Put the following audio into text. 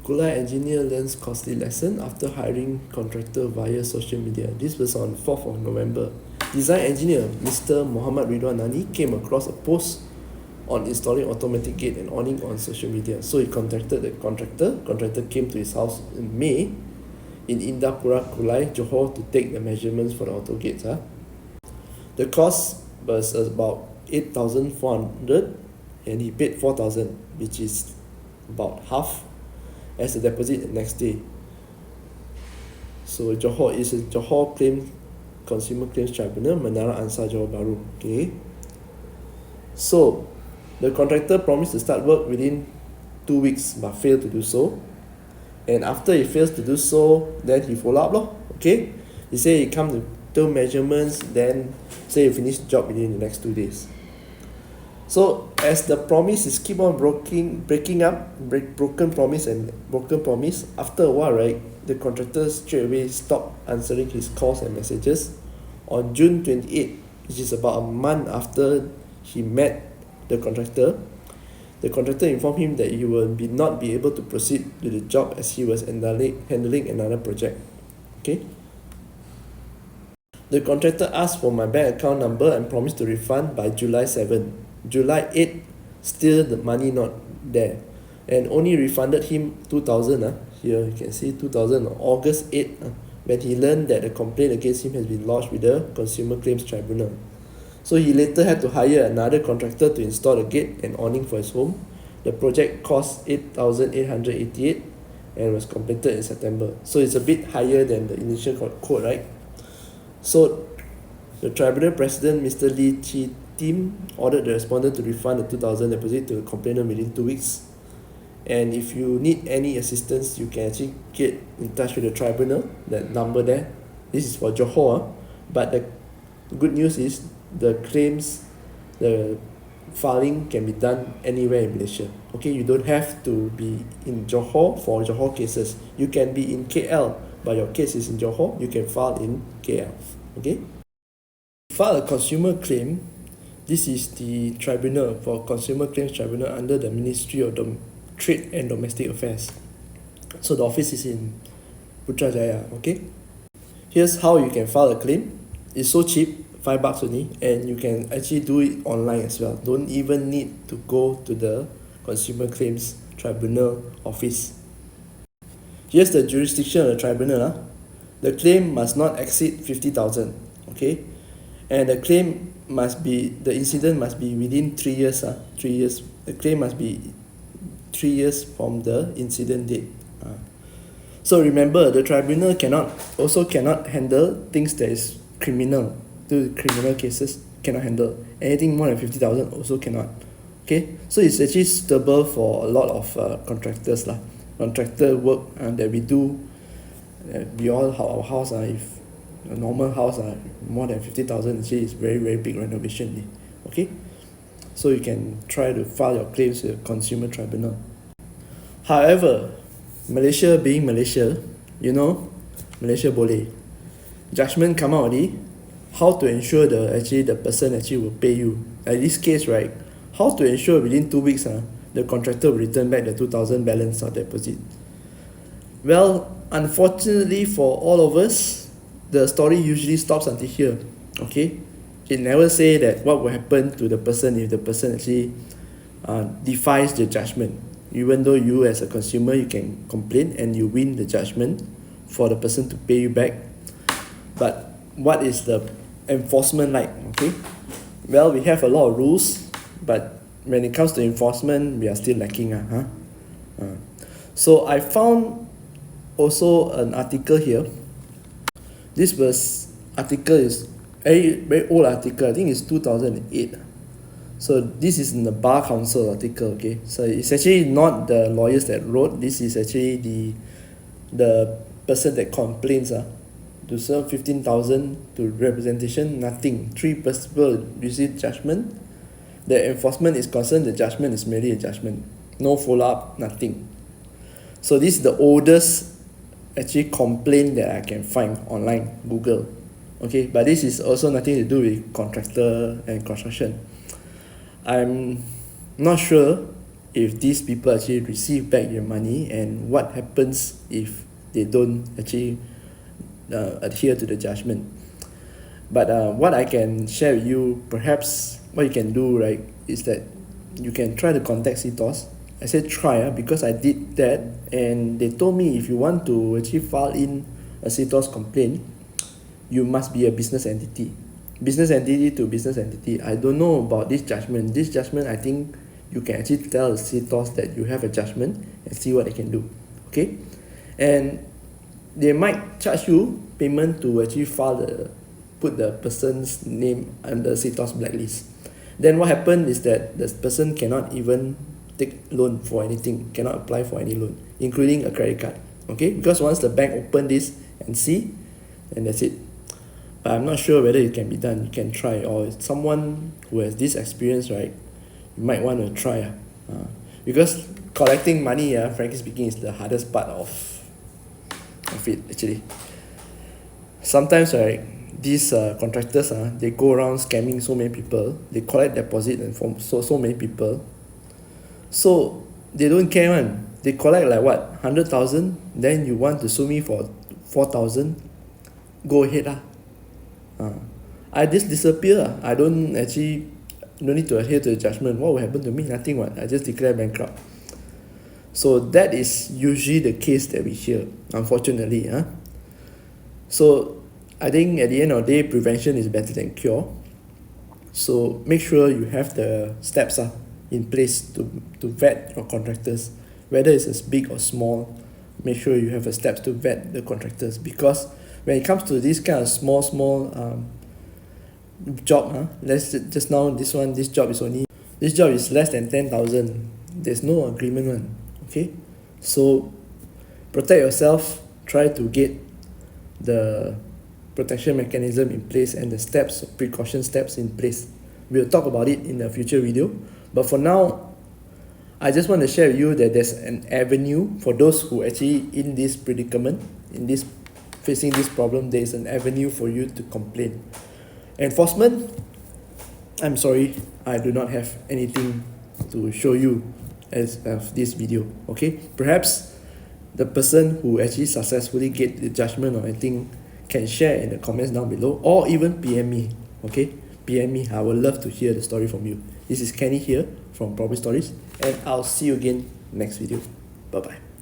Kulai engineer learns costly lesson after hiring contractor via social media. This was on 4th of November. Design engineer Mr. Muhammad Ridwan Nani came across a post on installing automatic gate and awning on social media. So he contacted the contractor. Contractor came to his house in May in Indapura, Kulai, Johor to take the measurements for the auto gates. The cost was about 8,400 and he paid 4,000, which is about half as a deposit the next day. So Johor is a Johor Consumer Claims Tribunal, Menara Ansar, Johor Bahru. Okay. So the contractor promised to start work within 2 weeks but failed to do so. And after he fails to do so, then he follow up. Okay. He said he come to do measurements, then say he finish the job within the next 2 days. So as the promise is keep on broken promise and broken promise, after a while, right, the contractor straight away stopped answering his calls and messages. On June 28, which is about a month after he met the contractor informed him that he will not be able to proceed with the job as he was handling another project. Okay. The contractor asked for my bank account number and promised to refund by July 7. July 8, still the money not there, and only refunded him 2,000. Here you can see 2,000 on August 8, when he learned that a complaint against him has been lodged with the Consumer Claims Tribunal. So he later had to hire another contractor to install a gate and awning for his home. The project cost 8,888 and was completed in September. So it's a bit higher than the initial quote, right? So the tribunal president, Mr. Lee Chi Tim, ordered the respondent to refund the 2,000 deposit to the complainant within 2 weeks. And if you need any assistance, you can actually get in touch with the tribunal, that number there. This is for Johor, but the good news is the filing can be done anywhere in Malaysia. Okay, you don't have to be in Johor for Johor cases. You can be in KL, but your case is in Johor, you can file in KL. Okay? File a consumer claim. This is the tribunal for Consumer Claims Tribunal under the Ministry of Trade and Domestic Affairs. So the office is in Putrajaya. Okay? Here's how you can file a claim. It's so cheap, $5 only, and you can actually do it online as well. Don't even need to go to the Consumer Claims Tribunal office. Here's the jurisdiction of the tribunal. The claim must not exceed 50,000. Okay, and the incident must be within 3 years. 3 years. The claim must be 3 years from the incident date. So remember, the tribunal cannot handle things that is criminal. The criminal cases cannot handle anything more than 50,000. Also cannot. Okay, so it's actually suitable for a lot of contractors contractor work that we do. We all our house if a normal house more than 50,000, actually is very, very big renovation. Okay, so you can try to file your claims with the Consumer Tribunal. However, Malaysia being Malaysia, Malaysia boleh. Judgment come out already. How to ensure the person will pay you? In this case, right, how to ensure within 2 weeks the contractor will return back the 2,000 balance of deposit? Well, unfortunately for all of us, the story usually stops until here. Okay, it never say that what will happen to the person if the person actually defies the judgment. Even though you as a consumer, you can complain and you win the judgment for the person to pay you back. But what is the enforcement like? Okay, well, we have a lot of rules, but when it comes to enforcement, we are still lacking. So I found also an article here. This article is a very old article. I think it's 2008. So this is in the Bar Council article. Okay, so it's actually not the lawyers that wrote. This is actually the person that complains to serve 15,000 to representation. Nothing. 3 people receive judgment. The enforcement is concerned. The judgment is merely a judgment. No follow up. Nothing. So this is the oldest actually complaint that I can find online, Google. Okay, but this is also nothing to do with contractor and construction. I'm not sure if these people actually receive back your money, and what happens if they don't actually adhere to the judgment. But what I can share with you, perhaps what you can do, right, is that you can try to contact CTOS. I said try because I did that, and they told me if you want to actually file in a CTOS complaint, you must be a business entity. Business entity to business entity. I don't know about this judgment. This judgment, I think you can actually tell the CTOS that you have a judgment and see what they can do. Okay? And they might charge you payment to actually put the person's name under CTOS blacklist. Then what happened is that the person cannot even take loan for anything, cannot apply for any loan, including a credit card. Okay? Because once the bank open this and see, and that's it. But I'm not sure whether it can be done. You can try, or someone who has this experience, right? You might want to try, because collecting money, frankly speaking, is the hardest part of it actually. Sometimes, right, these contractors, they go around scamming so many people. They collect deposit and from so many people. So they don't care one. They collect like what, 100,000. Then you want to sue me for 4,000. Go ahead. I just disappear. I don't actually no need to adhere to the judgment. What will happen to me? Nothing. What? I just declare bankrupt. So that is usually the case that we hear, unfortunately. So I think at the end of the day, prevention is better than cure. So make sure you have the steps in place to vet your contractors, whether it's as big or small. Make sure you have the steps to vet the contractors, because when it comes to this kind of small job, let's just now this job is less than 10,000. There's no agreement one. Okay, so protect yourself. Try to get the protection mechanism in place and the precaution steps in place. We'll talk about it in a future video, but for now, I just want to share with you that there's an avenue for those who actually in this predicament, facing this problem. There is an avenue for you to complain. Enforcement, I'm sorry, I do not have anything to show you as of this video. Okay, perhaps the person who actually successfully get the judgment or anything can share in the comments down below, or even PM me. Okay, PM me. I would love to hear the story from you. This is Kenny here from Property Stories, and I'll see you again next video. Bye bye.